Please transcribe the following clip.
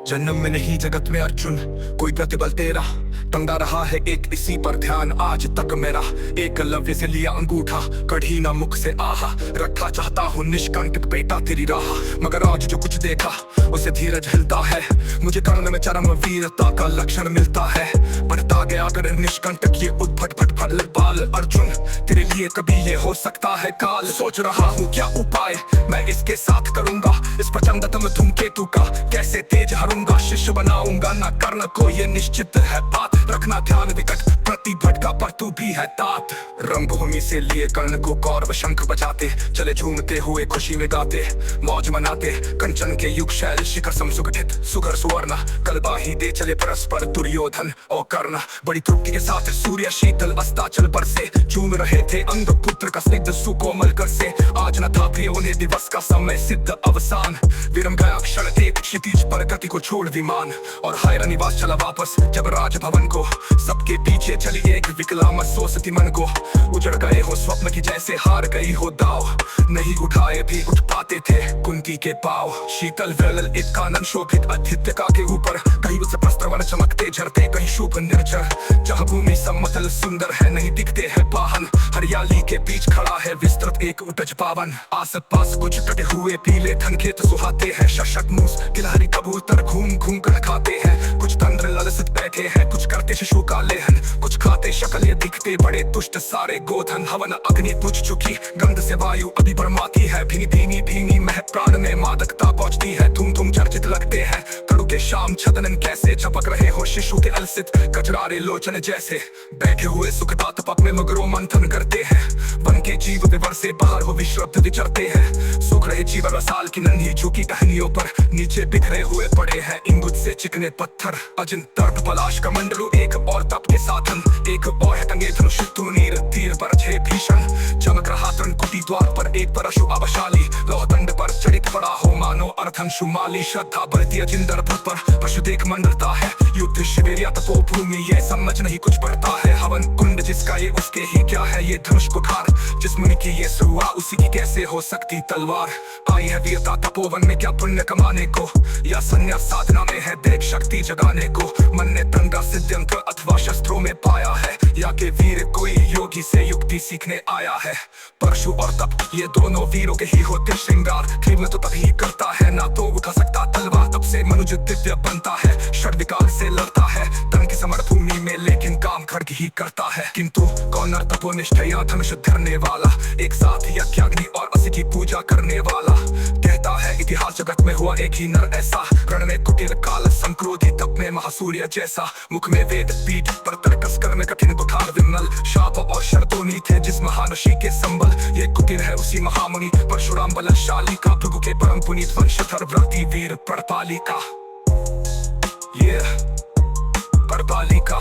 जन्म में नहीं जगत में अर्जुन, कोई प्रतिबल तेरा टंगा रहा है एक इसी पर ध्यान आज तक मेरा। एकलव्य से लिया अंगूठा, कढ़ी ना मुख से आहा, रखा चाहता हूँ निष्कंटक बेटा तेरी राह। मगर आज जो कुछ देखा उसे धीरज हिलता है, मुझे कर्ण में चरम वीरता का लक्षण मिलता है। बढ़ता गया अगर निष्कंटक ये उद्भट भट फल बाल अर्जुन, तेरे लिए कभी ये हो सकता है काल। सोच रहा हूँ क्या उपाय मैं इसके साथ करूंगा, इस प्रचंडतम धूमकेतु का कैसे तेज हरूंगा। शिष्य बनाऊंगा ना कर्ण को ये निश्चित है बात, रखना ध्यान विकट प्रतिभट का पर तू भी है तात। रंगभूमि से लिए कर्ण को कौरव शंख बजाते, चले झूमते हुए खुशी में गाते मौज मनाते। कंचन के युग शैल शिखर सम सुगठित सुगर सुवर्ण, कलबाही दे चले परस्पर दुर्योधन और कर्ण। बड़ी तृप्ति के साथ सूर्य शीतल अस्ताचल पर से झूम रहे थे अंग पुत्र का स्निग्ध सुकोमल कर से। आज न था प्रिय उन्हें दिवस का समय सिद्ध अवसान, विरम गया क्षण एक क्षितिज पर गति को छोड़ विमान। और हायरा निवास चला वापस जब राजभवन को, सबके पीछे चली एक विकलांग सोचती मन को। उजड़ गए हो स्वप्न की जैसे हार गई हो दाव, नहीं उठाए भी उठ पाते थे कुंती के पाव। शीतल वेल एक कानन शोभित आदित्य के ऊपर, कहीं उसे प्रस्त्रवन चमकते झरते कहीं शुभ निर्जर। जहाँ भूमि समतल सुंदर है नहीं दिखते हैं वाहन, हरियाली के बीच खड़ा है विस्तृत एक उटज पावन। आस पास कुछ कटे हुए पीले धन खेत सुहाते हैं, शशक मूस गिलहरी कबूतर घूम घूम कर खाते हैं। कुछ तंद्र ललसित बैठे हैं, कुछ करते शिशु का लेहन, कुछ खाते शकल ये दिखते बड़े दुष्ट सारे गोधन। हवन अग्नि बुझ चुकी, गंध से वायु अभी बरमाती है, भीनी भीनी भीनी मह प्राण में मादकता पहुंचती है। धूम धूम चर्चित लगते हैं कड़ू के शाम छदनन कैसे, झपक रहे हो शिशु के अलसित कजरारे लोचन जैसे। बैठे हुए सुखदा तपक में मगरो मंथन करते हैं, वन के जीव विवर से बाहर हो विश्रब्द विचरते हैं। सूख रहे जीव रसाल की नन्ही झुकी टहनियों पर, नीचे बिखरे हुए पड़े हैं इंगुत से चिकने पत्थर। अजिन दर्द पलाश का मंडलू एक और तप के साधन, एक और है टंगे धनुष तूनीर तीर पर छे भीषण। चमक रहा तृणकुटी द्वार पर एक परशु अवशाली, लोहदंड पर चढ़ित पड़ा हो मानो अर्धन शुमाली। श्रद्धा बढ़ती अजिंदर पर पशु देख मंडलता है, युद्ध शिविर या तपोभूमि ये समझ नहीं कुछ पड़ता है। हवन कुंड जिसका ये उसके ही क्या है ये धनुष कुठार, जिस मुनि की ये सुआ उसी की कैसे हो सकती तलवार। आई है वीरता तपोवन में क्या पुण्य कमाने को, या संन्यास साधना में है देख शक्ति जगाने को। मन ने तंगा सिद्धांत अथवा शस्त्रों में पाया है, या के वीर कोई योगी से युक्ति सीखने आया है। परशु और तप ये दोनों वीरों के ही होते श्रृंगार, कीमत तो तभी करता है ना तो उठा सकता तलवार। तब से मनुष्य दिव्य बनता है, षड्विकार से लड़ता है तन की समर भूमि में, लेकिन काम खड्ग ही करता है। किंतु कौन नर तपोनिष्ठ या धनुष धरने वाला, एक साथ यज्ञाग्नि और असी की पूजा करने वाला। कहता है इतिहास जगत में हुआ एक ही नर ऐसा, रण में कुटिल काल संक्रोधी तप में महासूर्य जैसा। मुख में वेद पीठ पर तर्कस कर में कठिन कुठार विमल, शाप और शर्तोनी थे जिस महानशी के संबल। ये कुटिल है उसी महामुनि परशुराम बलशाली का, भृगु के परम पुनीत वंशधर व्रती वीर परपाली का। ये परपाली का।